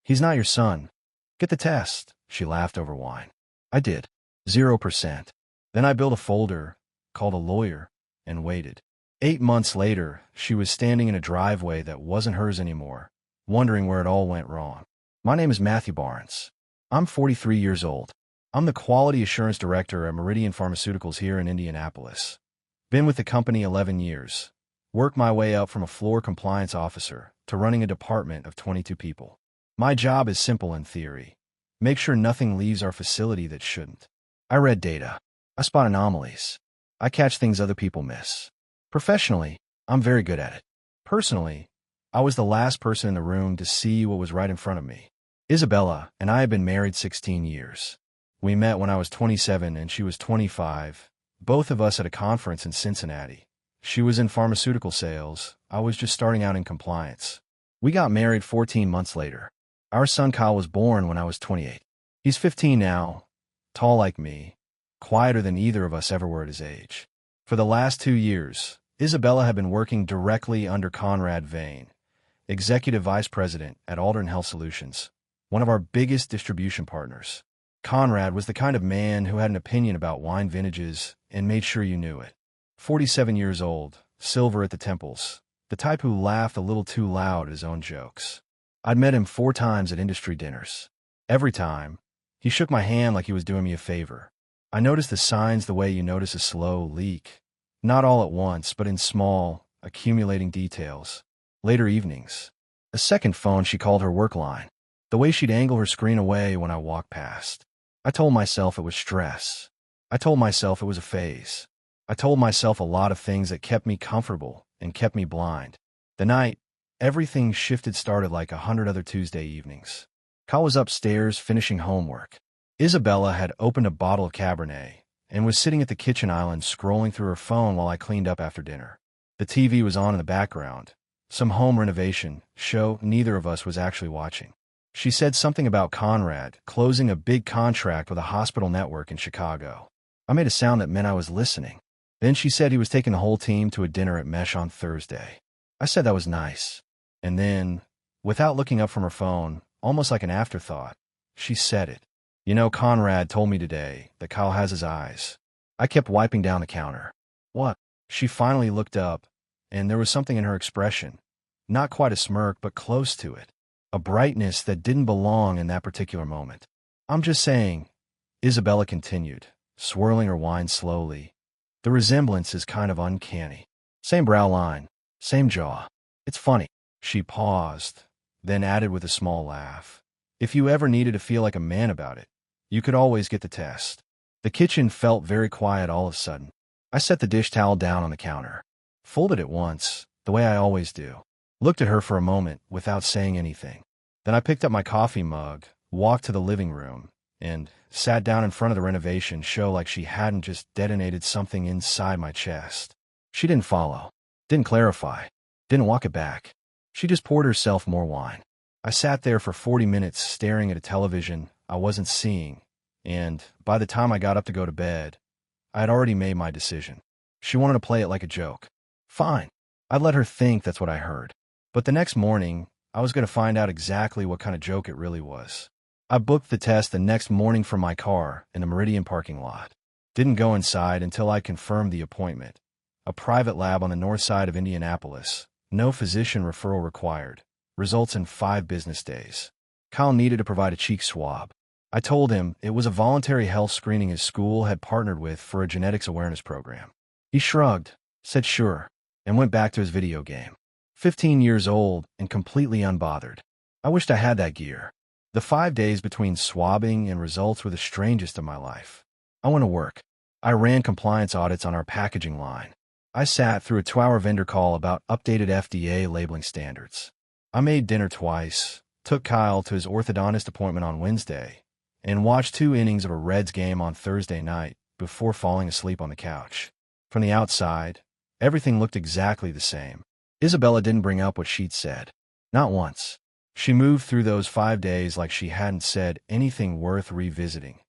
He's not your son. Get the test. She laughed over wine. I did. 0%. Then I built a folder, called a lawyer, and waited. 8 months later, she was standing in a driveway that wasn't hers anymore, wondering where it all went wrong. My name is Matthew Barnes. I'm 43 years old. I'm the Quality Assurance Director at Meridian Pharmaceuticals here in Indianapolis. Been with the company 11 years. Worked my way up from a floor compliance officer to running a department of 22 people. My job is simple in theory. Make sure nothing leaves our facility that shouldn't. I read data. I spot anomalies. I catch things other people miss. Professionally, I'm very good at it. Personally, I was the last person in the room to see what was right in front of me. Isabella and I have been married 16 years. We met when I was 27 and she was 25, both of us at a conference in Cincinnati. She was in pharmaceutical sales. I was just starting out in compliance. We got married 14 months later. Our son Kyle was born when I was 28. He's 15 now, tall like me, quieter than either of us ever were at his age. For the last 2 years, Isabella had been working directly under Conrad Vane, Executive Vice President at Aldrin Health Solutions, one of our biggest distribution partners. Conrad was the kind of man who had an opinion about wine vintages and made sure you knew it. 47 years old, silver at the temples, the type who laughed a little too loud at his own jokes. I'd met him 4 times at industry dinners. Every time, he shook my hand like he was doing me a favor. I noticed the signs the way you notice a slow leak. Not all at once, but in small, accumulating details. Later evenings. A second phone she called her work line. The way she'd angle her screen away when I walked past. I told myself it was stress. I told myself it was a phase. I told myself a lot of things that kept me comfortable and kept me blind. The night, everything shifted started like 100 other Tuesday evenings. Kyle was upstairs finishing homework. Isabella had opened a bottle of Cabernet and was sitting at the kitchen island scrolling through her phone while I cleaned up after dinner. The TV was on in the background. Some home renovation show neither of us was actually watching. She said something about Conrad closing a big contract with a hospital network in Chicago. I made a sound that meant I was listening. Then she said he was taking the whole team to a dinner at Mesh on Thursday. I said that was nice. And then, without looking up from her phone, almost like an afterthought, she said it. You know, Conrad told me today that Kyle has his eyes. I kept wiping down the counter. What? She finally looked up, and there was something in her expression. Not quite a smirk, but close to it. A brightness that didn't belong in that particular moment. I'm just saying, Isabella continued, swirling her wine slowly. The resemblance is kind of uncanny. Same brow line, same jaw. It's funny. She paused, then added with a small laugh. If you ever needed to feel like a man about it, you could always get the test. The kitchen felt very quiet all of a sudden. I set the dish towel down on the counter, folded it once, the way I always do. Looked at her for a moment without saying anything. Then I picked up my coffee mug, walked to the living room, and sat down in front of the renovation show like she hadn't just detonated something inside my chest. She didn't follow, didn't clarify, didn't walk it back. She just poured herself more wine. I sat there for 40 minutes staring at a television I wasn't seeing, and by the time I got up to go to bed, I had already made my decision. She wanted to play it like a joke. Fine. I'd let her think that's what I heard. But the next morning, I was going to find out exactly what kind of joke it really was. I booked the test the next morning from my car in the Meridian parking lot. Didn't go inside until I confirmed the appointment. A private lab on the north side of Indianapolis. No physician referral required. Results in 5 business days. Kyle needed to provide a cheek swab. I told him it was a voluntary health screening his school had partnered with for a genetics awareness program. He shrugged, said sure, and went back to his video game. 15 years old and completely unbothered. I wished I had that gear. The 5 days between swabbing and results were the strangest of my life. I went to work. I ran compliance audits on our packaging line. I sat through a 2-hour vendor call about updated FDA labeling standards. I made dinner twice, took Kyle to his orthodontist appointment on Wednesday, and watched 2 innings of a Reds game on Thursday night before falling asleep on the couch. From the outside, everything looked exactly the same. Isabella didn't bring up what she'd said. Not once. She moved through those 5 days like she hadn't said anything worth revisiting.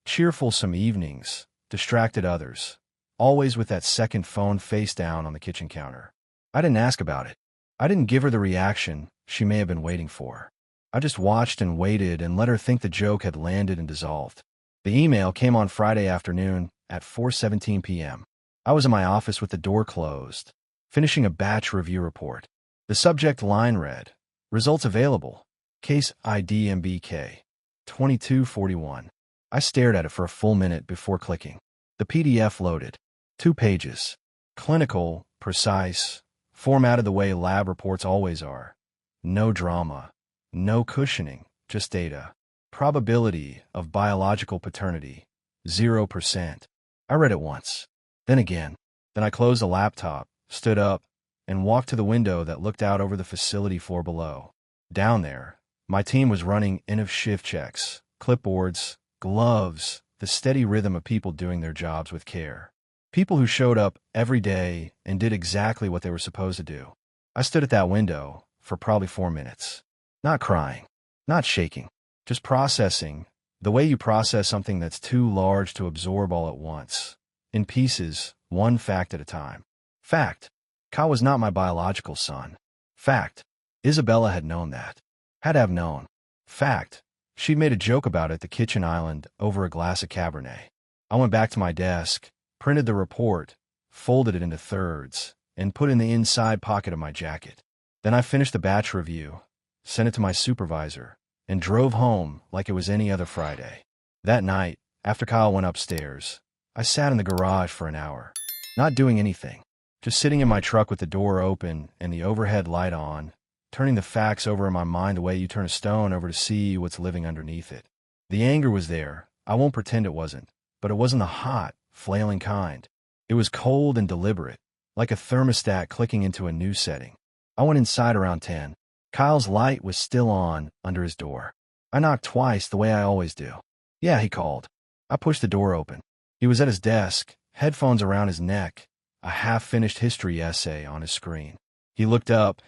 Cheerful some evenings, distracted others, always with that second phone face down on the kitchen counter. I didn't ask about it. I didn't give her the reaction she may have been waiting for. I just watched and waited and let her think the joke had landed and dissolved. The email came on Friday afternoon at 4:17 p.m. I was in my office with the door closed, finishing a batch review report. The subject line read, "Results available. Case ID MBK 2241. I stared at it for a full minute before clicking. The PDF loaded. 2 pages. Clinical, precise, formatted the way lab reports always are. No drama. No cushioning, just data. Probability of biological paternity, 0%. I read it once. Then again. Then I closed the laptop, stood up, and walked to the window that looked out over the facility floor below. Down there, my team was running end-of-shift checks, clipboards, gloves, the steady rhythm of people doing their jobs with care. People who showed up every day and did exactly what they were supposed to do. I stood at that window for probably 4 minutes. Not crying, not shaking, just processing, the way you process something that's too large to absorb all at once. In pieces, one fact at a time. Fact: Kyle was not my biological son. Fact: Isabella had known that. Had to have known. Fact: she'd made a joke about it at the kitchen island over a glass of Cabernet. I went back to my desk, printed the report, folded it into thirds, and put it in the inside pocket of my jacket. Then I finished the batch review, sent it to my supervisor, and drove home like it was any other Friday. That night, after Kyle went upstairs, I sat in the garage for an hour, not doing anything, just sitting in my truck with the door open and the overhead light on, turning the facts over in my mind the way you turn a stone over to see what's living underneath it. The anger was there. I won't pretend it wasn't, but it wasn't the hot, flailing kind. It was cold and deliberate, like a thermostat clicking into a new setting. I went inside around 10. Kyle's light was still on under his door. I knocked twice the way I always do. "Yeah," he called. I pushed the door open. He was at his desk, headphones around his neck, a half-finished history essay on his screen. He looked up,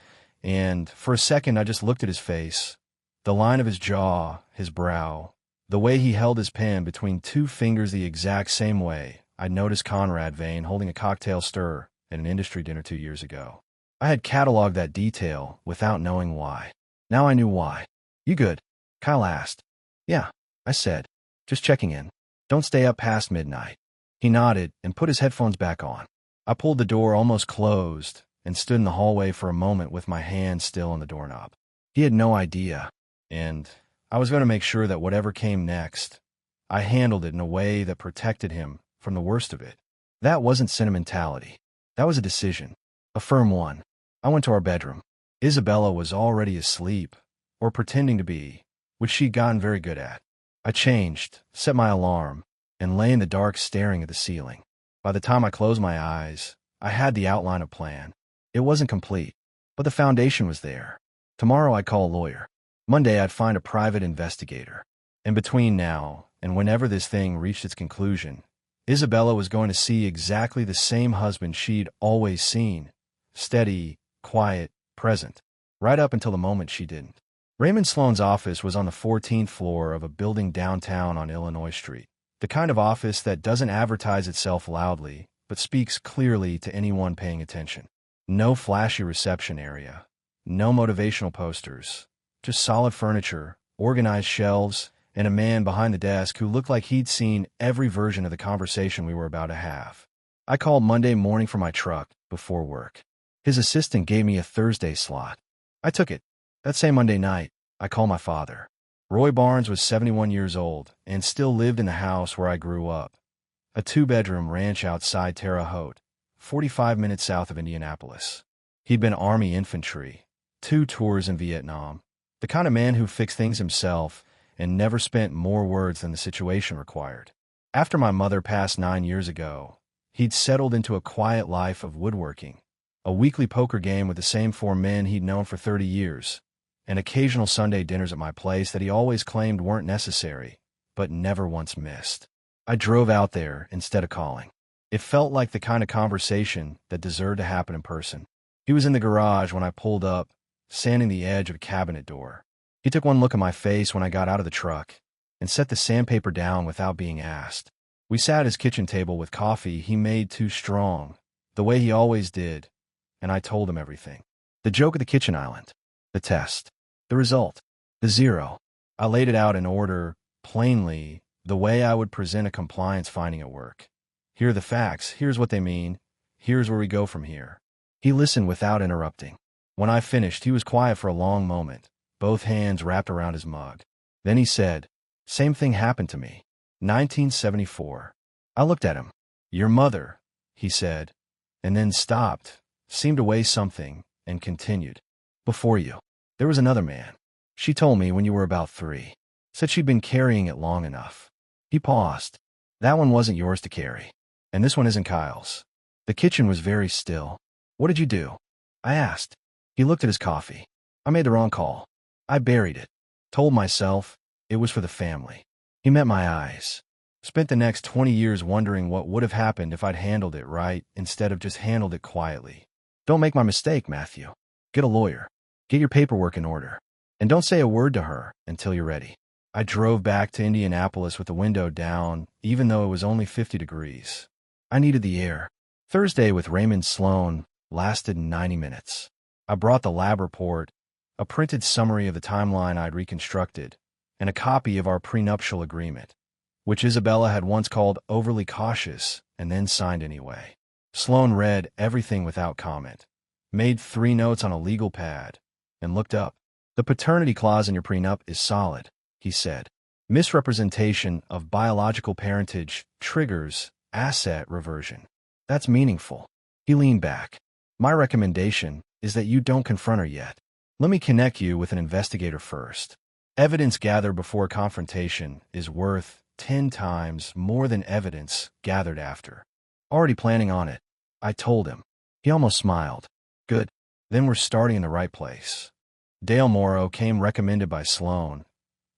and for a second I just looked at his face, the line of his jaw, his brow, the way he held his pen between 2 fingers the exact same way I'd noticed Conrad Vane holding a cocktail stir at an industry dinner 2 years ago. I had cataloged that detail without knowing why. Now I knew why. "You good?" Kyle asked. "Yeah," I said. "Just checking in. Don't stay up past midnight." He nodded and put his headphones back on. I pulled the door almost closed and stood in the hallway for a moment with my hand still on the doorknob. He had no idea, and I was going to make sure that whatever came next, I handled it in a way that protected him from the worst of it. That wasn't sentimentality. That was a decision. A firm one. I went to our bedroom. Isabella was already asleep, or pretending to be, which she'd gotten very good at. I changed, set my alarm, and lay in the dark staring at the ceiling. By the time I closed my eyes, I had the outline of plan. It wasn't complete, but the foundation was there. Tomorrow I'd call a lawyer. Monday I'd find a private investigator. And between now and whenever this thing reached its conclusion, Isabella was going to see exactly the same husband she'd always seen. Steady, quiet, present. Right up until the moment she didn't. Raymond Sloan's office was on the 14th floor of a building downtown on Illinois Street. The kind of office that doesn't advertise itself loudly, but speaks clearly to anyone paying attention. No flashy reception area. No motivational posters. Just solid furniture, organized shelves, and a man behind the desk who looked like he'd seen every version of the conversation we were about to have. I called Monday morning for my truck before work. His assistant gave me a Thursday slot. I took it. That same Monday night, I called my father. Roy Barnes was 71 years old and still lived in the house where I grew up, a 2-bedroom ranch outside Terre Haute, 45 minutes south of Indianapolis. He'd been Army infantry, 2 tours in Vietnam, the kind of man who fixed things himself and never spent more words than the situation required. After my mother passed 9 years ago, he'd settled into a quiet life of woodworking, a weekly poker game with the same 4 men he'd known for 30 years, and occasional Sunday dinners at my place that he always claimed weren't necessary, but never once missed. I drove out there instead of calling. It felt like the kind of conversation that deserved to happen in person. He was in the garage when I pulled up, sanding the edge of a cabinet door. He took one look at my face when I got out of the truck and set the sandpaper down without being asked. We sat at his kitchen table with coffee he made too strong, the way he always did, and I told him everything. The joke at the kitchen island. The test. The result. The zero. I laid it out in order, plainly, the way I would present a compliance finding at work. Here are the facts, here's what they mean, here's where we go from here. He listened without interrupting. When I finished, he was quiet for a long moment, both hands wrapped around his mug. Then he said, "Same thing happened to me. 1974. I looked at him. Your mother," he said, and then stopped, seemed to weigh something, and continued. "Before you, there was another man. She told me when you were about 3. Said she'd been carrying it long enough." He paused. "That one wasn't yours to carry. And this one isn't Kyle's." The kitchen was very still. "What did you do?" I asked. He looked at his coffee. "I made the wrong call. I buried it. Told myself it was for the family." He met my eyes. Spent the next 20 years wondering what would have happened if I'd handled it right instead of just handled it quietly. "Don't make my mistake, Matthew. Get a lawyer. Get your paperwork in order. And don't say a word to her until you're ready." I drove back to Indianapolis with the window down, even though it was only 50 degrees. I needed the air. Thursday with Raymond Sloan lasted 90 minutes. I brought the lab report, a printed summary of the timeline I'd reconstructed, and a copy of our prenuptial agreement, which Isabella had once called overly cautious and then signed anyway. Sloan read everything without comment, made 3 notes on a legal pad, and looked up. "The paternity clause in your prenup is solid," he said. "Misrepresentation of biological parentage triggers asset reversion. That's meaningful." He leaned back. "My recommendation is that you don't confront her yet. Let me connect you with an investigator first. Evidence gathered before confrontation is worth 10 times more than evidence gathered after." "Already planning on it," I told him. He almost smiled. "Good. Then we're starting in the right place." Dale Morrow came recommended by Sloan,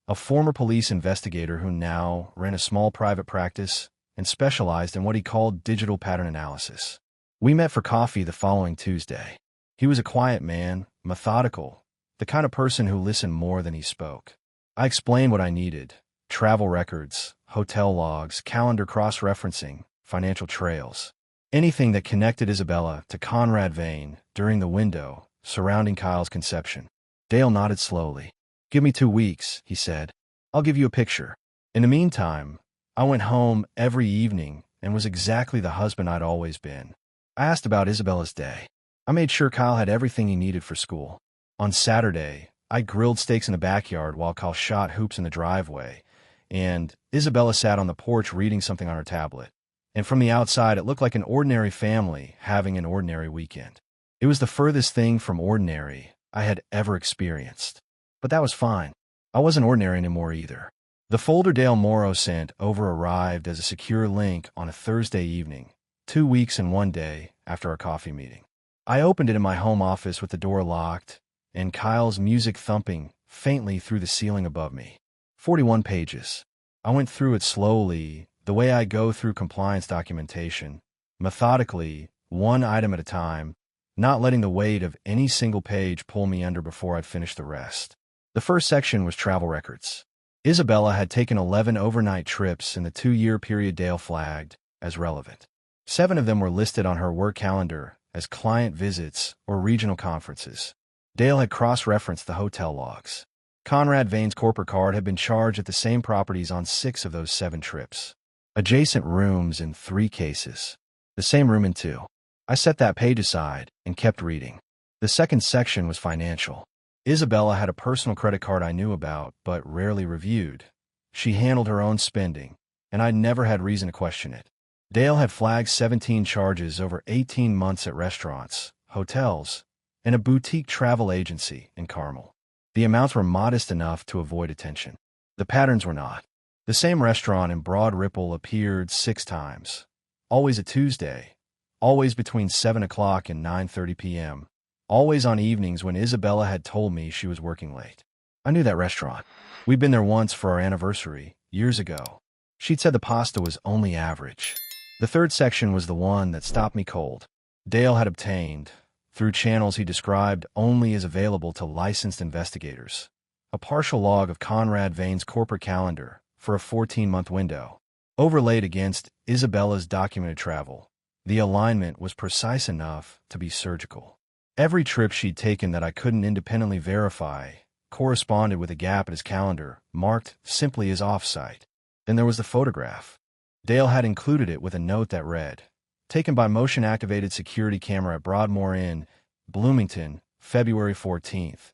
a former police investigator who now ran a small private practice and specialized in what he called digital pattern analysis. We met for coffee the following Tuesday. He was a quiet man, methodical, the kind of person who listened more than he spoke. I explained what I needed: travel records, hotel logs, calendar cross-referencing, financial trails. Anything that connected Isabella to Conrad Vane during the window surrounding Kyle's conception. Dale nodded slowly. "Give me 2 weeks," he said. "I'll give you a picture." In the meantime, I went home every evening and was exactly the husband I'd always been. I asked about Isabella's day. I made sure Kyle had everything he needed for school. On Saturday, I grilled steaks in the backyard while Kyle shot hoops in the driveway, and Isabella sat on the porch reading something on her tablet. And from the outside, it looked like an ordinary family having an ordinary weekend. It was the furthest thing from ordinary I had ever experienced. But that was fine. I wasn't ordinary anymore either. The folder Dale Morrow sent over arrived as a secure link on a Thursday evening, 2 weeks and 1 day after our coffee meeting. I opened it in my home office with the door locked and Kyle's music thumping faintly through the ceiling above me. 41 pages. I went through it slowly, the way I go through compliance documentation, methodically, one item at a time, not letting the weight of any single page pull me under before I'd finished the rest. The first section was travel records. Isabella had taken 11 overnight trips in the 2-year period Dale flagged as relevant. 7 of them were listed on her work calendar as client visits or regional conferences. Dale had cross-referenced the hotel logs. Conrad Vane's corporate card had been charged at the same properties on 6 of those 7 trips. Adjacent rooms in 3 cases. The same room in 2. I set that page aside and kept reading. The second section was financial. Isabella had a personal credit card I knew about, but rarely reviewed. She handled her own spending, and I'd never had reason to question it. Dale had flagged 17 charges over 18 months at restaurants, hotels, and a boutique travel agency in Carmel. The amounts were modest enough to avoid attention. The patterns were not. The same restaurant in Broad Ripple appeared 6 times. Always a Tuesday. Always between 7 o'clock and 9:30 p.m. Always on evenings when Isabella had told me she was working late. I knew that restaurant. We'd been there once for our anniversary, years ago. She'd said the pasta was only average. The third section was the one that stopped me cold. Dale had obtained, through channels he described only as available to licensed investigators, a partial log of Conrad Vane's corporate calendar for a 14-month window. Overlaid against Isabella's documented travel, the alignment was precise enough to be surgical. Every trip she'd taken that I couldn't independently verify corresponded with a gap in his calendar, marked simply as off-site. Then there was the photograph. Dale had included it with a note that read, "Taken by motion-activated security camera at Broadmoor Inn, Bloomington, February 14th.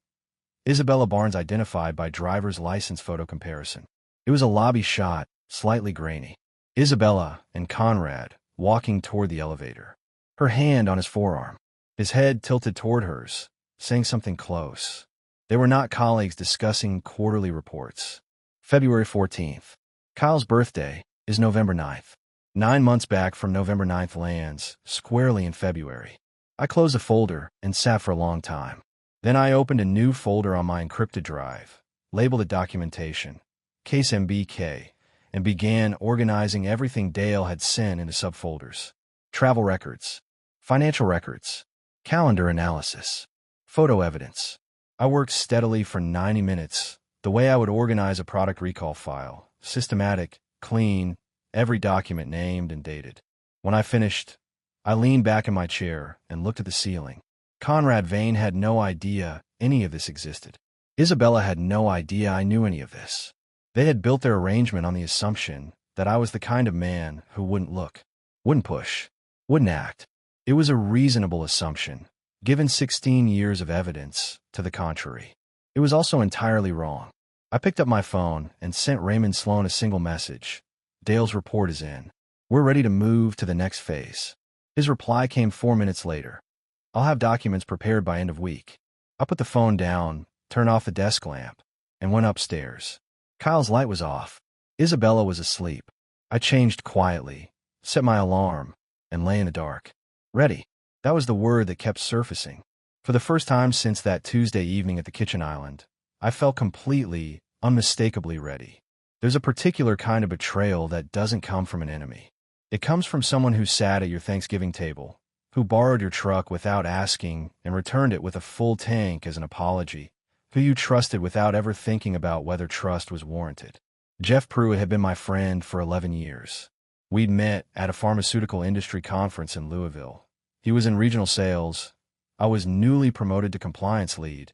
Isabella Barnes identified by driver's license photo comparison." It was a lobby shot, slightly grainy. Isabella and Conrad walking toward the elevator. Her hand on his forearm. His head tilted toward hers, saying something close. They were not colleagues discussing quarterly reports. February 14th. Kyle's birthday is November 9th. 9 months back from November 9th lands squarely in February. I closed the folder and sat for a long time. Then I opened a new folder on my encrypted drive, labeled it Documentation, Case MBK, and began organizing everything Dale had sent into subfolders. Travel records, financial records, calendar analysis, photo evidence. I worked steadily for 90 minutes, the way I would organize a product recall file, systematic, clean, every document named and dated. When I finished, I leaned back in my chair and looked at the ceiling. Conrad Vane had no idea any of this existed. Isabella had no idea I knew any of this. They had built their arrangement on the assumption that I was the kind of man who wouldn't look, wouldn't push, wouldn't act. It was a reasonable assumption, given 16 years of evidence to the contrary. It was also entirely wrong. I picked up my phone and sent Raymond Sloan a single message. "Dale's report is in. We're ready to move to the next phase." His reply came 4 minutes later. "I'll have documents prepared by end of week." I put the phone down, turned off the desk lamp, and went upstairs. Kyle's light was off. Isabella was asleep. I changed quietly, set my alarm, and lay in the dark. Ready. That was the word that kept surfacing. For the first time since that Tuesday evening at the kitchen island, I felt completely, unmistakably ready. There's a particular kind of betrayal that doesn't come from an enemy. It comes from someone who sat at your Thanksgiving table, who borrowed your truck without asking and returned it with a full tank as an apology, who you trusted without ever thinking about whether trust was warranted. Jeff Pruitt had been my friend for 11 years. We'd met at a pharmaceutical industry conference in Louisville. He was in regional sales. I was newly promoted to compliance lead,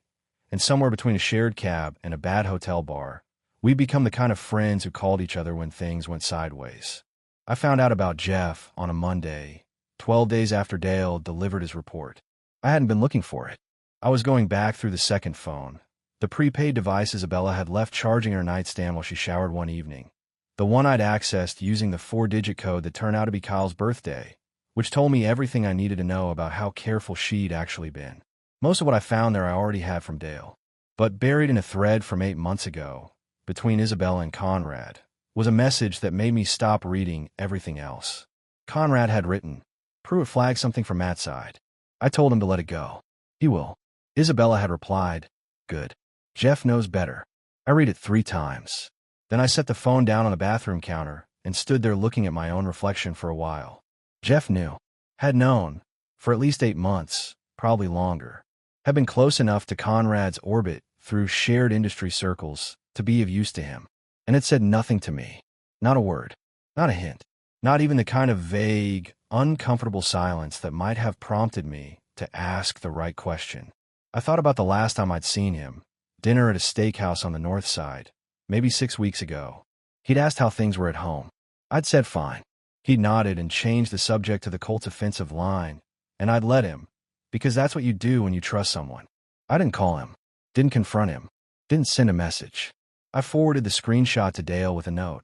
and somewhere between a shared cab and a bad hotel bar, we'd become the kind of friends who called each other when things went sideways. I found out about Jeff on a Monday, 12 days after Dale delivered his report. I hadn't been looking for it. I was going back through the second phone, the prepaid device Isabella had left charging her nightstand while she showered one evening, the one I'd accessed using the 4-digit code that turned out to be Kyle's birthday, which told me everything I needed to know about how careful she'd actually been. Most of what I found there I already had from Dale. But buried in a thread from 8 months ago, between Isabella and Conrad, was a message that made me stop reading everything else. Conrad had written, "Pruitt flagged something from Matt's side. I told him to let it go. He will." Isabella had replied, "Good. Jeff knows better." I read it 3 times. Then I set the phone down on the bathroom counter and stood there looking at my own reflection for a while. Jeff knew, had known, for at least 8 months, probably longer, had been close enough to Conrad's orbit through shared industry circles to be of use to him, and had said nothing to me. Not a word, not a hint, not even the kind of vague, uncomfortable silence that might have prompted me to ask the right question. I thought about the last time I'd seen him, dinner at a steakhouse on the north side, maybe 6 weeks ago. He'd asked how things were at home. I'd said fine. He'd nodded and changed the subject to the Colts offensive line, and I'd let him, because that's what you do when you trust someone. I didn't call him, didn't confront him, didn't send a message. I forwarded the screenshot to Dale with a note.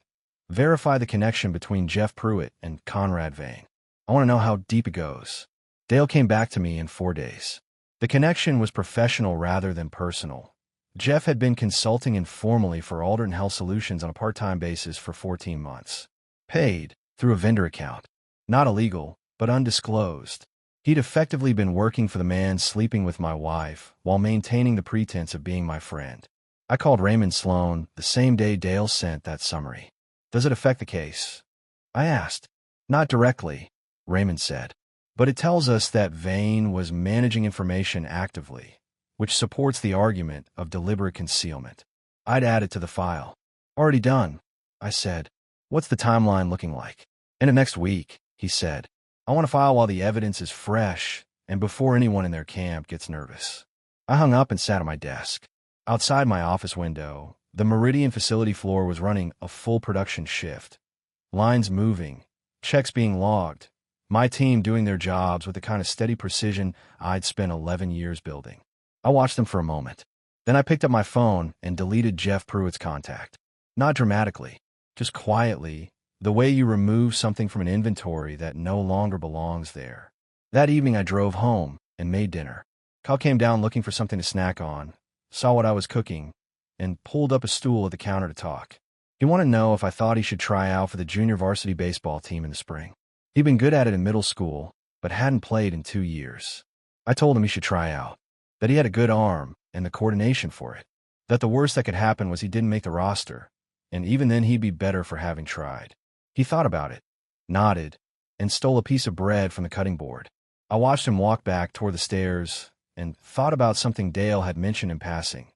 Verify the connection between Jeff Pruitt and Conrad Vane. I want to know how deep it goes. Dale came back to me in 4 days. The connection was professional rather than personal. Jeff had been consulting informally for Aldern Health Solutions on a part-time basis for 14 months. Paid through a vendor account. Not illegal, but undisclosed. He'd effectively been working for the man sleeping with my wife while maintaining the pretense of being my friend. I called Raymond Sloan the same day Dale sent that summary. "Does it affect the case?" I asked. "Not directly," Raymond said. "But it tells us that Vane was managing information actively, which supports the argument of deliberate concealment." I'd add it to the file. "Already done," I said. "What's the timeline looking like?" "End of next week," he said. "I want to file while the evidence is fresh and before anyone in their camp gets nervous." I hung up and sat at my desk. Outside my office window, the Meridian facility floor was running a full production shift. Lines moving, checks being logged, my team doing their jobs with the kind of steady precision I'd spent 11 years building. I watched them for a moment. Then I picked up my phone and deleted Jeff Pruitt's contact. Not dramatically, just quietly, the way you remove something from an inventory that no longer belongs there. That evening I drove home and made dinner. Kyle came down looking for something to snack on, saw what I was cooking, and pulled up a stool at the counter to talk. He wanted to know if I thought he should try out for the junior varsity baseball team in the spring. He'd been good at it in middle school, but hadn't played in 2 years. I told him he should try out, that he had a good arm and the coordination for it, that the worst that could happen was he didn't make the roster, and even then he'd be better for having tried. He thought about it, nodded, and stole a piece of bread from the cutting board. I watched him walk back toward the stairs and thought about something Dale had mentioned in passing.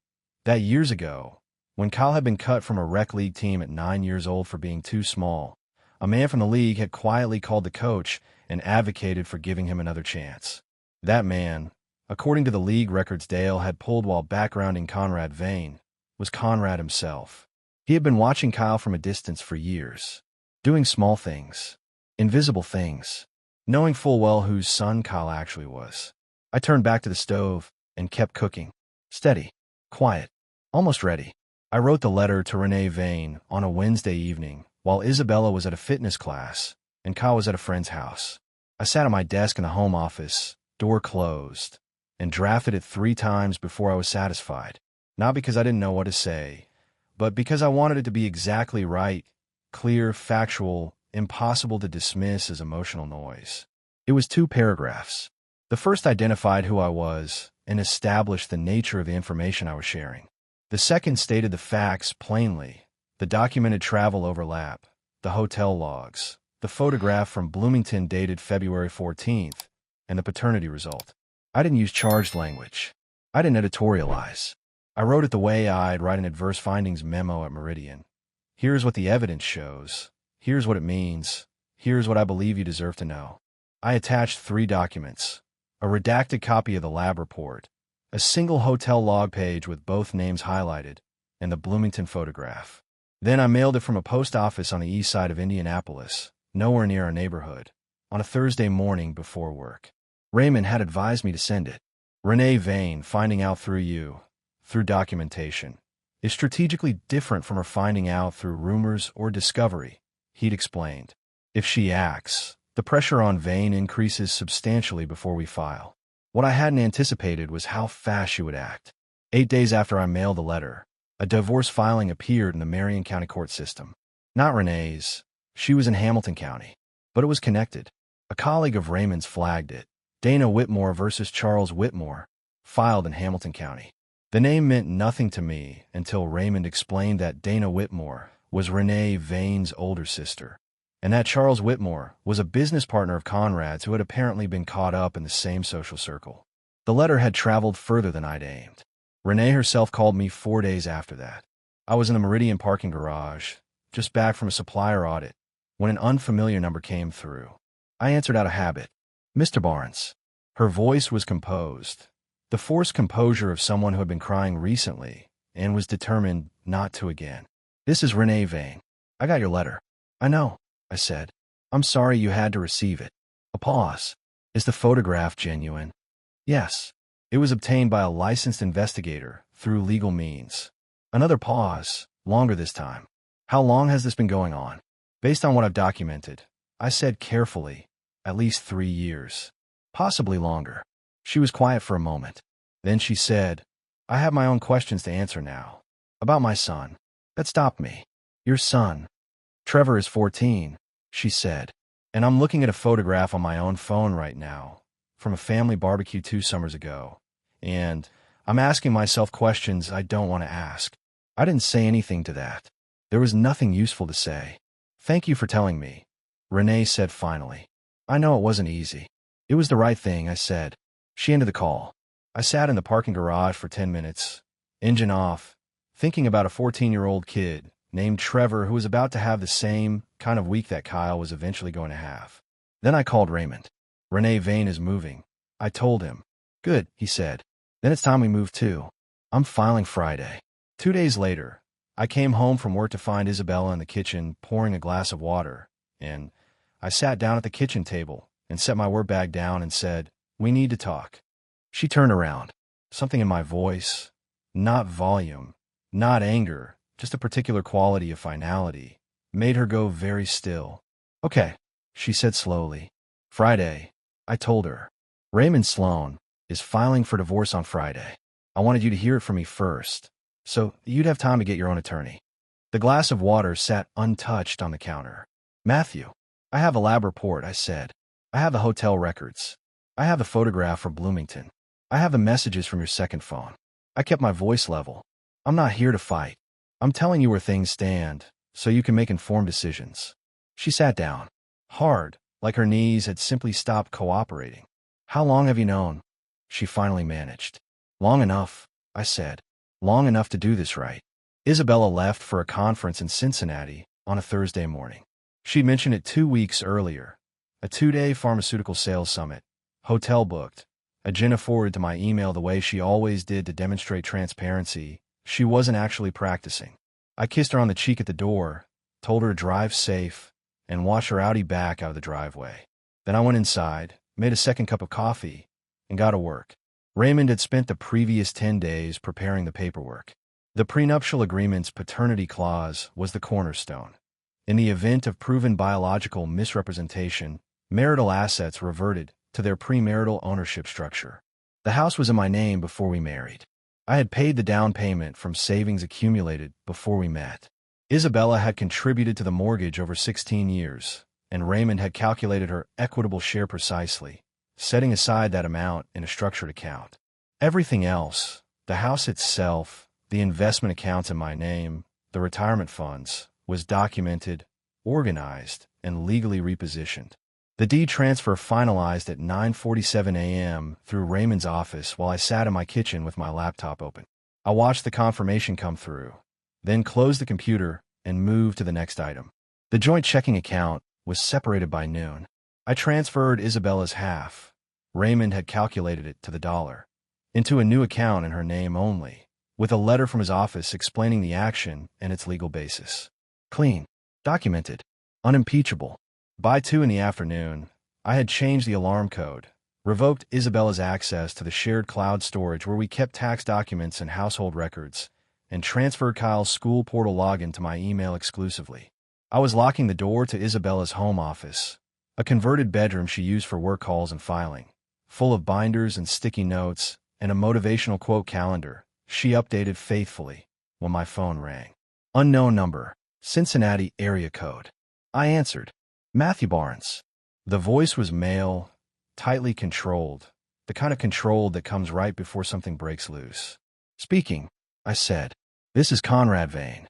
That years ago, when Kyle had been cut from a rec league team at 9 years old for being too small, a man from the league had quietly called the coach and advocated for giving him another chance. That man, according to the league records Dale had pulled while backgrounding Conrad Vane, was Conrad himself. He had been watching Kyle from a distance for years, doing small things, invisible things, knowing full well whose son Kyle actually was. I turned back to the stove and kept cooking. Steady, quiet, almost ready. I wrote the letter to Renee Vane on a Wednesday evening while Isabella was at a fitness class and Kyle was at a friend's house. I sat at my desk in the home office, door closed, and drafted it 3 times before I was satisfied. Not because I didn't know what to say, but because I wanted it to be exactly right, clear, factual, impossible to dismiss as emotional noise. It was 2 paragraphs. The first identified who I was and established the nature of the information I was sharing. The second stated the facts plainly: the documented travel overlap, the hotel logs, the photograph from Bloomington dated February 14th, and the paternity result. I didn't use charged language. I didn't editorialize. I wrote it the way I'd write an adverse findings memo at Meridian. Here's what the evidence shows. Here's what it means. Here's what I believe you deserve to know. I attached 3 documents: a redacted copy of the lab report, a single hotel log page with both names highlighted, and the Bloomington photograph. Then I mailed it from a post office on the east side of Indianapolis, nowhere near our neighborhood, on a Thursday morning before work. Raymond had advised me to send it. Renee Vane, finding out through you, through documentation, is strategically different from her finding out through rumors or discovery, he'd explained. If she acts, the pressure on Vane increases substantially before we file. What I hadn't anticipated was how fast she would act. 8 days after I mailed the letter, a divorce filing appeared in the Marion County court system. Not Renee's. She was in Hamilton County. But it was connected. A colleague of Raymond's flagged it. Dana Whitmore versus Charles Whitmore, filed in Hamilton County. The name meant nothing to me until Raymond explained that Dana Whitmore was Renee Vane's older sister, and that Charles Whitmore was a business partner of Conrad's who had apparently been caught up in the same social circle. The letter had traveled further than I'd aimed. Renee herself called me 4 days after that. I was in the Meridian parking garage, just back from a supplier audit, when an unfamiliar number came through. I answered out of habit. Mr. Barnes. Her voice was composed, the forced composure of someone who had been crying recently and was determined not to again. This is Renee Vane. I got your letter. I know, I said. I'm sorry you had to receive it. A pause. Is the photograph genuine? Yes. It was obtained by a licensed investigator through legal means. Another pause, longer this time. How long has this been going on? Based on what I've documented, I said carefully, at least 3 years. Possibly longer. She was quiet for a moment. Then she said, I have my own questions to answer now. About my son. That stopped me. Your son. Trevor is 14, she said. And I'm looking at a photograph on my own phone right now, from a family barbecue 2 summers ago. And I'm asking myself questions I don't want to ask. I didn't say anything to that. There was nothing useful to say. Thank you for telling me, Renee said finally. I know it wasn't easy. It was the right thing, I said. She ended the call. I sat in the parking garage for 10 minutes, engine off, thinking about a 14-year-old kid named Trevor who was about to have the same kind of week that Kyle was eventually going to have. Then I called Raymond. Renee Vane is moving. I told him. Good, he said. Then it's time we move too. I'm filing Friday. 2 days later, I came home from work to find Isabella in the kitchen pouring a glass of water, and I sat down at the kitchen table and set my work bag down and said, "We need to talk." She turned around. Something in my voice, not volume, not anger, just a particular quality of finality, made her go very still. "Okay," she said slowly. "Friday," I told her. "Raymond Sloan is filing for divorce on Friday. I wanted you to hear it from me first, so you'd have time to get your own attorney." The glass of water sat untouched on the counter. "Matthew, I have a lab report," I said. "I have the hotel records. I have the photograph from Bloomington. I have the messages from your second phone." I kept my voice level. "I'm not here to fight. I'm telling you where things stand, so you can make informed decisions." She sat down, hard, like her knees had simply stopped cooperating. "How long have you known?" she finally managed. "Long enough," I said. "Long enough to do this right." Isabella left for a conference in Cincinnati on a Thursday morning. She'd mentioned it 2 weeks earlier. A 2-day pharmaceutical sales summit. Hotel booked. Agenda forwarded to my email the way she always did to demonstrate transparency. She wasn't actually practicing. I kissed her on the cheek at the door, told her to drive safe, and watch her Audi back out of the driveway. Then I went inside, made a second cup of coffee, and got to work. Raymond had spent the previous 10 days preparing the paperwork. The prenuptial agreement's paternity clause was the cornerstone. In the event of proven biological misrepresentation, marital assets reverted to their premarital ownership structure. The house was in my name before we married. I had paid the down payment from savings accumulated before we met. Isabella had contributed to the mortgage over 16 years, and Raymond had calculated her equitable share precisely, setting aside that amount in a structured account. Everything else, the house itself, the investment accounts in my name, the retirement funds, was documented, organized, and legally repositioned. The deed transfer finalized at 9:47 a.m. through Raymond's office while I sat in my kitchen with my laptop open. I watched the confirmation come through, then closed the computer and moved to the next item. The joint checking account was separated by noon. I transferred Isabella's half. Raymond had calculated it to the dollar, into a new account in her name only, with a letter from his office explaining the action and its legal basis. Clean, documented, unimpeachable. By 2 in the afternoon, I had changed the alarm code, revoked Isabella's access to the shared cloud storage where we kept tax documents and household records, and transferred Kyle's school portal login to my email exclusively. I was locking the door to Isabella's home office, a converted bedroom she used for work calls and filing, full of binders and sticky notes and a motivational quote calendar she updated faithfully when my phone rang. Unknown number, Cincinnati area code. I answered. "Matthew Barnes." The voice was male, tightly controlled, the kind of control that comes right before something breaks loose. "Speaking," I said. "This is Conrad Vane."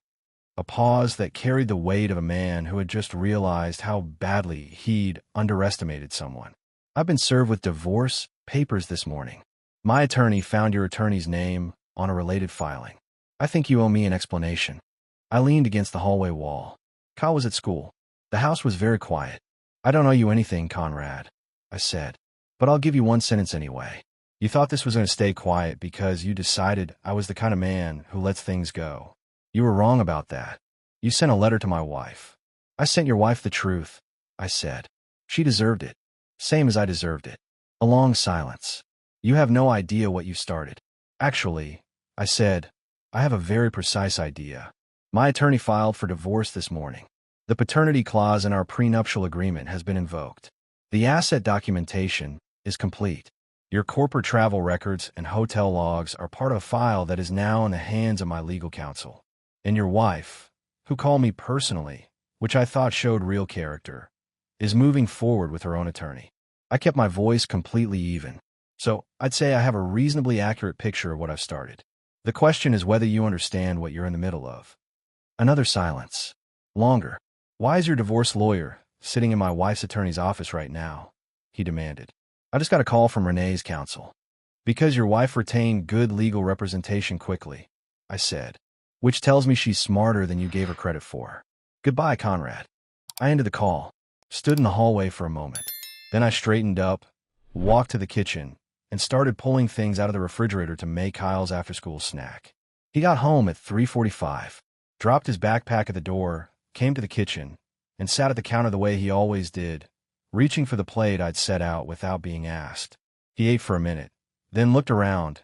A pause that carried the weight of a man who had just realized how badly he'd underestimated someone. "I've been served with divorce papers this morning. My attorney found your attorney's name on a related filing. I think you owe me an explanation." I leaned against the hallway wall. Kyle was at school. The house was very quiet. "I don't owe you anything, Conrad," I said, "but I'll give you one sentence anyway. You thought this was going to stay quiet because you decided I was the kind of man who lets things go. You were wrong about that. You sent a letter to my wife." "I sent your wife the truth," I said. "She deserved it. Same as I deserved it." A long silence. "You have no idea what you started." "Actually," I said, "I have a very precise idea. My attorney filed for divorce this morning. The paternity clause in our prenuptial agreement has been invoked. The asset documentation is complete. Your corporate travel records and hotel logs are part of a file that is now in the hands of my legal counsel. And your wife, who called me personally, which I thought showed real character, is moving forward with her own attorney." I kept my voice completely even. "So I'd say I have a reasonably accurate picture of what I've started. The question is whether you understand what you're in the middle of." Another silence. Longer. "Why is your divorce lawyer sitting in my wife's attorney's office right now?" he demanded. "I just got a call from Renee's counsel." "Because your wife retained good legal representation quickly," I said, "which tells me she's smarter than you gave her credit for. Goodbye, Conrad." I ended the call, stood in the hallway for a moment. Then I straightened up, walked to the kitchen, and started pulling things out of the refrigerator to make Kyle's after-school snack. He got home at 3:45, dropped his backpack at the door, came to the kitchen, and sat at the counter the way he always did, reaching for the plate I'd set out without being asked. He ate for a minute, then looked around.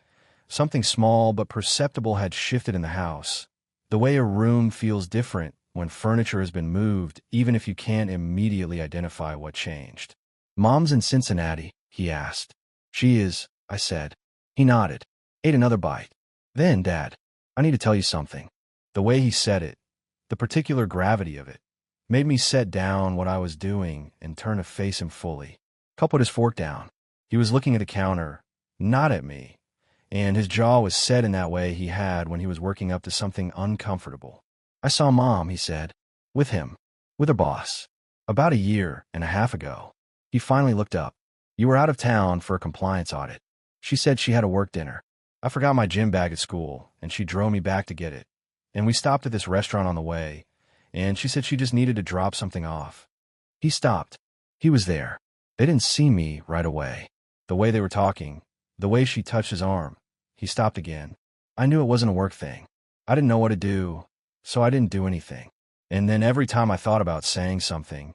Something small but perceptible had shifted in the house, the way a room feels different when furniture has been moved, even if you can't immediately identify what changed. "Mom's in Cincinnati?" he asked. "She is," I said. He nodded, ate another bite. "Then, Dad, I need to tell you something." The way he said it, the particular gravity of it, made me set down what I was doing and turn to face him fully. Cup put his fork down. He was looking at the counter, not at me, and his jaw was set in that way he had when he was working up to something uncomfortable. "I saw Mom," he said. "With him. With her boss. About a year and a half ago." He finally looked up. "You were out of town for a compliance audit. She said she had a work dinner. I forgot my gym bag at school, and she drove me back to get it. And we stopped at this restaurant on the way, and she said she just needed to drop something off." He stopped. He was there. They didn't see me right away. The way they were talking, the way she touched his arm. He stopped again. I knew it wasn't a work thing. I didn't know what to do, so I didn't do anything. And then every time I thought about saying something,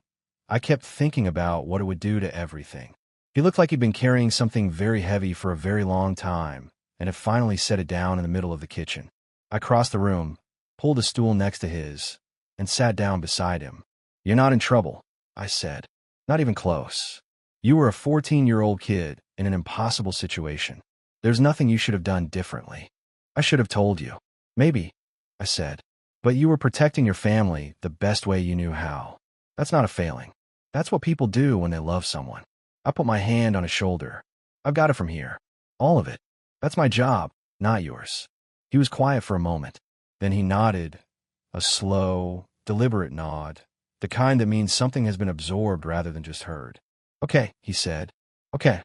I kept thinking about what it would do to everything. He looked like he'd been carrying something very heavy for a very long time, and had finally set it down in the middle of the kitchen. I crossed the room, pulled a stool next to his, and sat down beside him. "You're not in trouble," I said. "Not even close. You were a 14-year-old kid in an impossible situation. There's nothing you should have done differently. I should have told you. Maybe," I said. "But you were protecting your family the best way you knew how. That's not a failing. That's what people do when they love someone." I put my hand on his shoulder. "I've got it from here. All of it. That's my job, not yours." He was quiet for a moment. Then he nodded, a slow, deliberate nod, the kind that means something has been absorbed rather than just heard. "Okay," he said. "Okay,"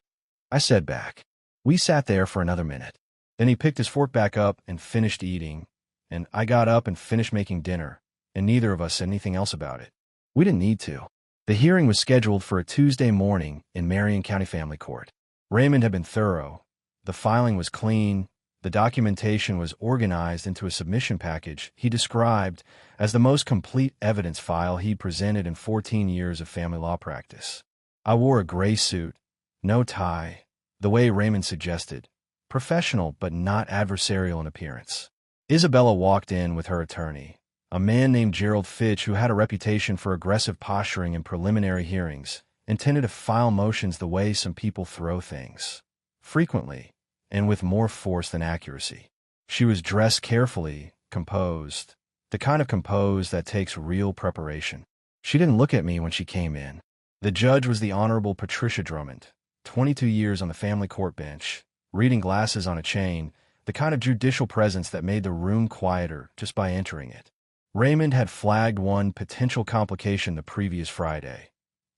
I said back. We sat there for another minute. Then he picked his fork back up and finished eating, and I got up and finished making dinner, and neither of us said anything else about it. We didn't need to. The hearing was scheduled for a Tuesday morning in Marion County Family Court. Raymond had been thorough. The filing was clean. The documentation was organized into a submission package he described as the most complete evidence file he'd presented in 14 years of family law practice. I wore a gray suit, no tie, the way Raymond suggested, professional but not adversarial in appearance. Isabella walked in with her attorney, a man named Gerald Fitch who had a reputation for aggressive posturing in preliminary hearings, intended to file motions the way some people throw things, frequently, and with more force than accuracy. She was dressed carefully, composed, the kind of composed that takes real preparation. She didn't look at me when she came in. The judge was the Honorable Patricia Drummond, 22 years on the family court bench, reading glasses on a chain, the kind of judicial presence that made the room quieter just by entering it. Raymond had flagged one potential complication the previous Friday.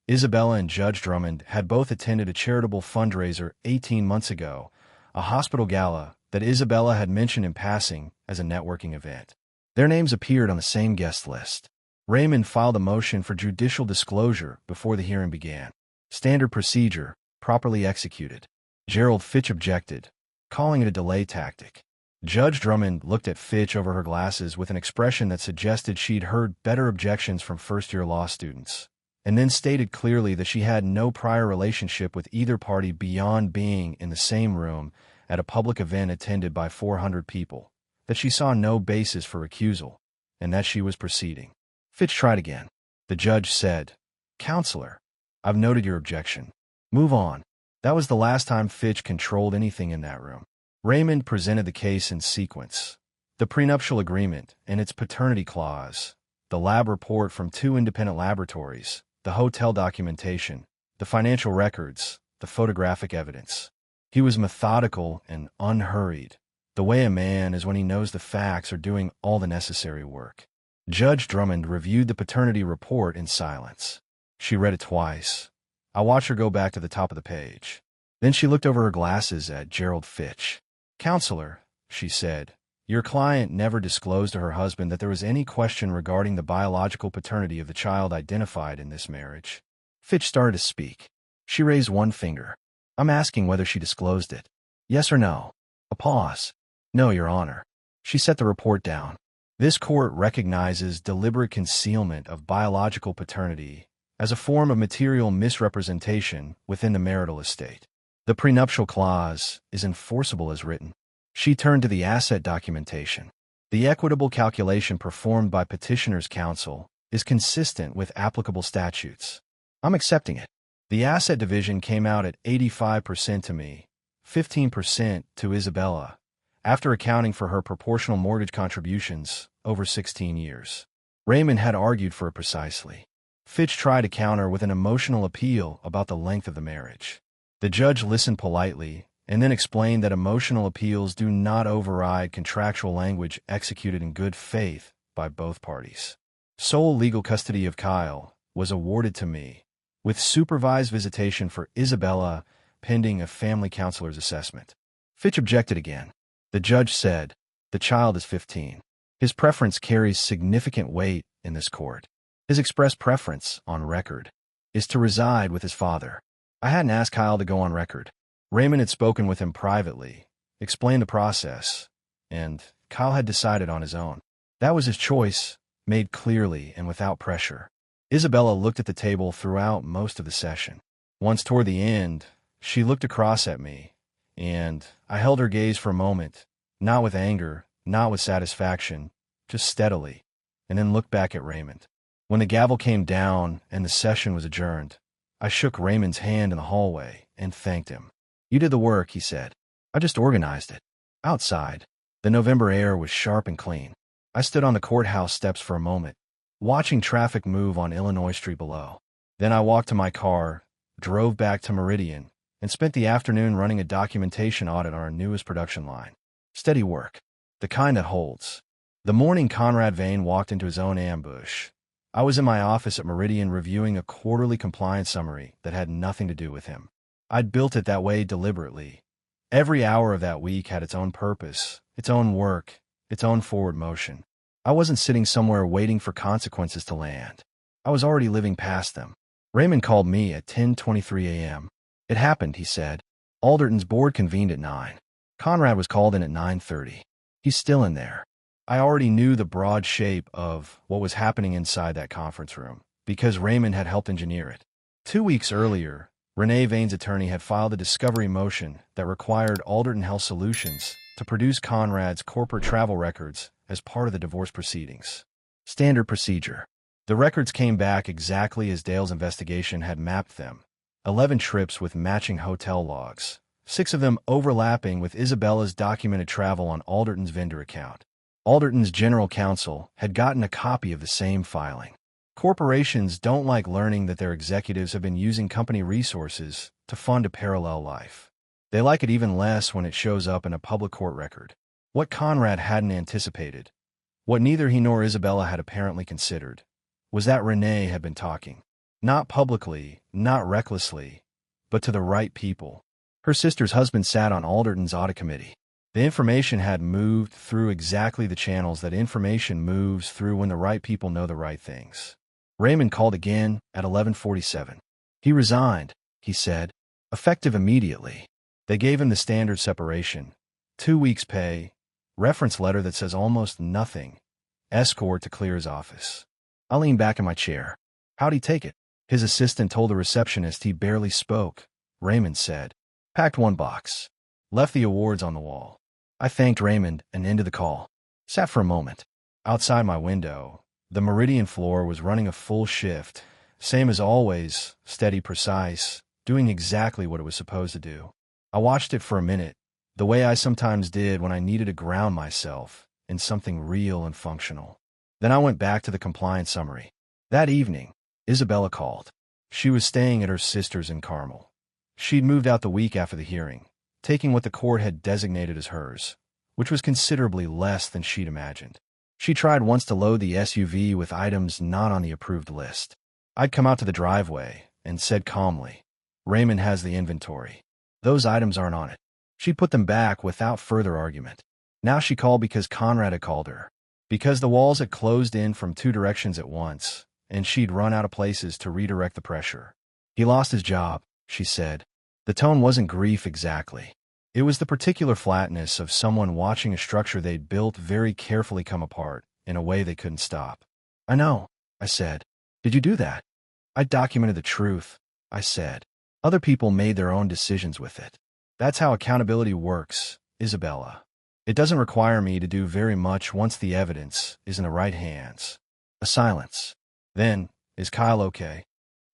Isabella and Judge Drummond had both attended a charitable fundraiser 18 months ago, a hospital gala that Isabella had mentioned in passing as a networking event. Their names appeared on the same guest list. Raymond filed a motion for judicial disclosure before the hearing began. Standard procedure, properly executed. Gerald Fitch objected, calling it a delay tactic. Judge Drummond looked at Fitch over her glasses with an expression that suggested she'd heard better objections from first-year law students, and then stated clearly that she had no prior relationship with either party beyond being in the same room at a public event attended by 400 people, that she saw no basis for recusal, and that she was proceeding. Fitch tried again. The judge said, "Counselor, I've noted your objection. Move on." That was the last time Fitch controlled anything in that room. Raymond presented the case in sequence. The prenuptial agreement and its paternity clause, the lab report from 2 independent laboratories, the hotel documentation, the financial records, the photographic evidence. He was methodical and unhurried, the way a man is when he knows the facts are doing all the necessary work. Judge Drummond reviewed the paternity report in silence. She read it twice. I watched her go back to the top of the page. Then she looked over her glasses at Gerald Fitch. "Counselor," she said, "your client never disclosed to her husband that there was any question regarding the biological paternity of the child identified in this marriage." Fitch started to speak. She raised one finger. I'm asking whether she disclosed it. Yes or no? A pause. No, Your Honor. She set the report down. This court recognizes deliberate concealment of biological paternity as a form of material misrepresentation within the marital estate. The prenuptial clause is enforceable as written. She turned to the asset documentation. The equitable calculation performed by petitioner's counsel is consistent with applicable statutes. I'm accepting it. The asset division came out at 85% to me, 15% to Isabella, after accounting for her proportional mortgage contributions over 16 years. Raymond had argued for it precisely. Fitch tried to counter with an emotional appeal about the length of the marriage. The judge listened politely and then explained that emotional appeals do not override contractual language executed in good faith by both parties. Sole legal custody of Kyle was awarded to me, with supervised visitation for Isabella pending a family counselor's assessment. Fitch objected again. The judge said, "The child is 15. His preference carries significant weight in this court. His express preference, on record, is to reside with his father." I hadn't asked Kyle to go on record. Raymond had spoken with him privately, explained the process, and Kyle had decided on his own. That was his choice, made clearly and without pressure. Isabella looked at the table throughout most of the session. Once toward the end, she looked across at me, and I held her gaze for a moment, not with anger, not with satisfaction, just steadily, and then looked back at Raymond. When the gavel came down and the session was adjourned, I shook Raymond's hand in the hallway and thanked him. "You did the work," he said. "I just organized it." Outside, the November air was sharp and clean. I stood on the courthouse steps for a moment, watching traffic move on Illinois Street below. Then I walked to my car, drove back to Meridian, and spent the afternoon running a documentation audit on our newest production line. Steady work, the kind that holds. The morning Conrad Vane walked into his own ambush, I was in my office at Meridian reviewing a quarterly compliance summary that had nothing to do with him. I'd built it that way deliberately. Every hour of that week had its own purpose, its own work, its own forward motion. I wasn't sitting somewhere waiting for consequences to land. I was already living past them. Raymond called me at 10:23 a.m. "It happened," he said. "Alderton's board convened at 9. Conrad was called in at 9:30. He's still in there." I already knew the broad shape of what was happening inside that conference room, because Raymond had helped engineer it. 2 weeks earlier, Renee Vane's attorney had filed a discovery motion that required Alderton Health Solutions to produce Conrad's corporate travel records as part of the divorce proceedings. Standard procedure. The records came back exactly as Dale's investigation had mapped them. 11 trips with matching hotel logs, 6 of them overlapping with Isabella's documented travel on Alderton's vendor account. Alderton's general counsel had gotten a copy of the same filing. Corporations don't like learning that their executives have been using company resources to fund a parallel life. They like it even less when it shows up in a public court record. What Conrad hadn't anticipated, what neither he nor Isabella had apparently considered, was that Renee had been talking. Not publicly, not recklessly, but to the right people. Her sister's husband sat on Alderton's audit committee. The information had moved through exactly the channels that information moves through when the right people know the right things. Raymond called again at 11:47. "He resigned," he said, "effective immediately." They gave him the standard separation, 2 weeks' pay, reference letter that says almost nothing, escort to clear his office. I leaned back in my chair. How'd he take it? His assistant told the receptionist he barely spoke. Raymond said, "Packed 1 box. Left the awards on the wall." I thanked Raymond and ended the call. Sat for a moment. Outside my window, the Meridian floor was running a full shift, same as always, steady, precise, doing exactly what it was supposed to do. I watched it for a minute, the way I sometimes did when I needed to ground myself in something real and functional. Then I went back to the compliance summary. That evening, Isabella called. She was staying at her sister's in Carmel. She'd moved out the week after the hearing, taking what the court had designated as hers, which was considerably less than she'd imagined. She tried once to load the SUV with items not on the approved list. I'd come out to the driveway and said calmly, "Raymond has the inventory. Those items aren't on it." She put them back without further argument. Now she called because Conrad had called her, because the walls had closed in from 2 directions at once, and she'd run out of places to redirect the pressure. "He lost his job," she said. The tone wasn't grief exactly. It was the particular flatness of someone watching a structure they'd built very carefully come apart in a way they couldn't stop. I know, I said. Did you do that? I documented the truth, I said. Other people made their own decisions with it. That's how accountability works, Isabella. It doesn't require me to do very much once the evidence is in the right hands. A silence. Then, is Kyle okay?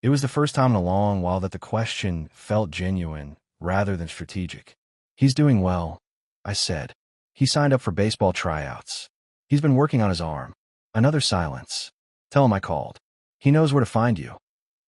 It was the first time in a long while that the question felt genuine rather than strategic. He's doing well, I said. He signed up for baseball tryouts. He's been working on his arm. Another silence. Tell him I called. He knows where to find you,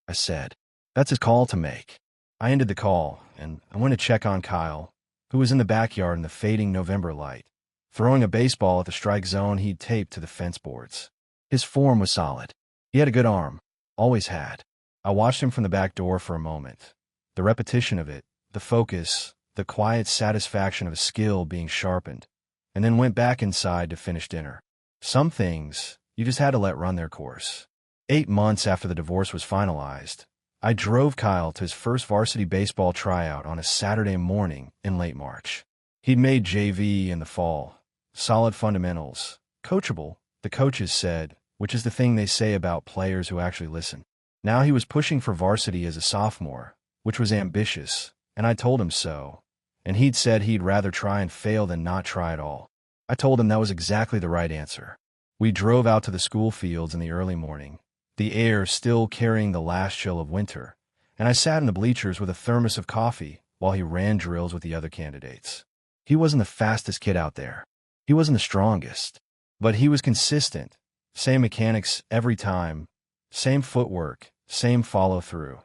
I said. That's his call to make. I ended the call, and I went to check on Kyle, who was in the backyard in the fading November light, throwing a baseball at the strike zone he'd taped to the fence boards. His form was solid. He had a good arm. Always had. I watched him from the back door for a moment. The repetition of it, the focus, the quiet satisfaction of a skill being sharpened, and then went back inside to finish dinner. Some things, you just had to let run their course. 8 months after the divorce was finalized, I drove Kyle to his first varsity baseball tryout on a Saturday morning in late March. He'd made JV in the fall. Solid fundamentals. Coachable, the coaches said, which is the thing they say about players who actually listen. Now he was pushing for varsity as a sophomore, which was ambitious, and I told him so. And he'd said he'd rather try and fail than not try at all. I told him that was exactly the right answer. We drove out to the school fields in the early morning, the air still carrying the last chill of winter, and I sat in the bleachers with a thermos of coffee while he ran drills with the other candidates. He wasn't the fastest kid out there. He wasn't the strongest. But he was consistent. Same mechanics every time, same footwork, same follow-through,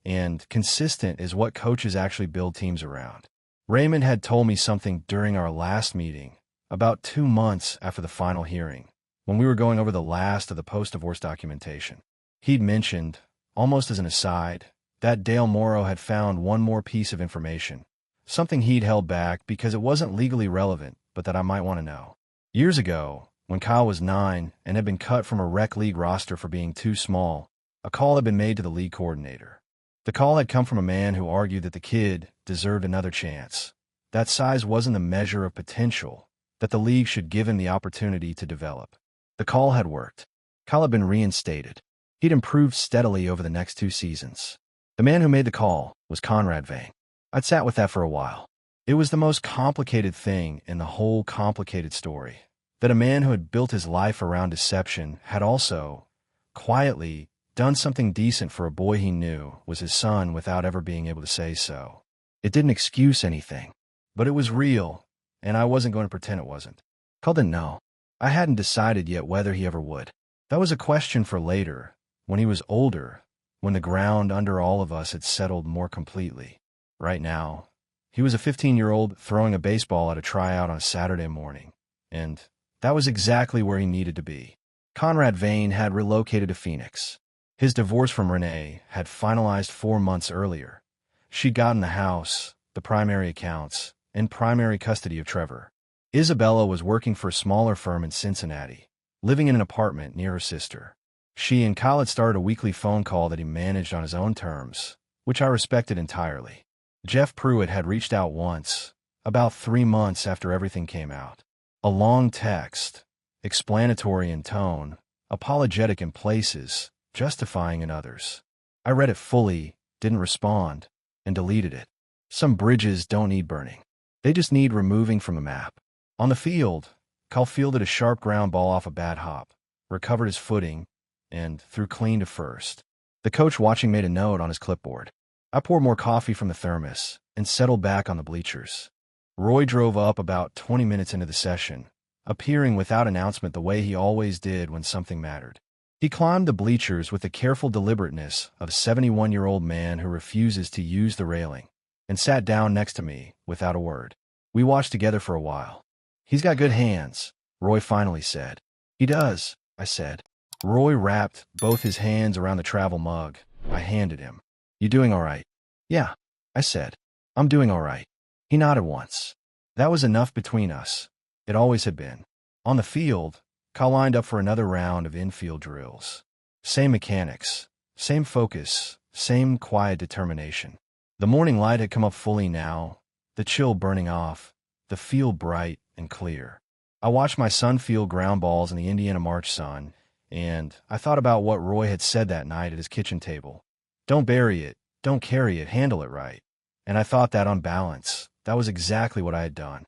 and consistent is what coaches actually build teams around. Raymond had told me something during our last meeting, about 2 months after the final hearing, when we were going over the last of the post-divorce documentation. He'd mentioned, almost as an aside, that Dale Morrow had found one more piece of information, something he'd held back because it wasn't legally relevant, but that I might want to know. Years ago, when Kyle was 9 and had been cut from a rec league roster for being too small, a call had been made to the league coordinator. The call had come from a man who argued that the kid deserved another chance. That size wasn't a measure of potential, that the league should give him the opportunity to develop. The call had worked. Kyle had been reinstated. He'd improved steadily over the next 2 seasons. The man who made the call was Conrad Vane. I'd sat with that for a while. It was the most complicated thing in the whole complicated story, that a man who had built his life around deception had also, quietly, done something decent for a boy he knew was his son without ever being able to say so. It didn't excuse anything, but it was real, and I wasn't going to pretend it wasn't. Kyle didn't know. I hadn't decided yet whether he ever would. That was a question for later, when he was older, when the ground under all of us had settled more completely. Right now, he was a 15-year-old throwing a baseball at a tryout on a Saturday morning, and that was exactly where he needed to be. Conrad Vane had relocated to Phoenix. His divorce from Renee had finalized 4 months earlier. She'd gotten the house, the primary accounts, and primary custody of Trevor. Isabella was working for a smaller firm in Cincinnati, living in an apartment near her sister. She and Kyle had started a weekly phone call that he managed on his own terms, which I respected entirely. Jeff Pruitt had reached out once, about 3 months after everything came out. A long text, explanatory in tone, apologetic in places, justifying in others. I read it fully, didn't respond, and deleted it. Some bridges don't need burning. They just need removing from the map. On the field, Kyle fielded a sharp ground ball off a bad hop, recovered his footing, and threw clean to first. The coach watching made a note on his clipboard. I poured more coffee from the thermos and settled back on the bleachers. Roy drove up about 20 minutes into the session, appearing without announcement the way he always did when something mattered. He climbed the bleachers with the careful deliberateness of a 71-year-old man who refuses to use the railing, and sat down next to me without a word. We watched together for a while. He's got good hands, Roy finally said. He does, I said. Roy wrapped both his hands around the travel mug I handed him. You doing all right? Yeah, I said. I'm doing all right. He nodded once. That was enough between us. It always had been. On the field, Kyle lined up for another round of infield drills. Same mechanics, same focus, same quiet determination. The morning light had come up fully now, the chill burning off, the field bright and clear. I watched my son field ground balls in the Indiana March sun, and I thought about what Roy had said that night at his kitchen table. Don't bury it, don't carry it, handle it right. And I thought that on balance, that was exactly what I had done.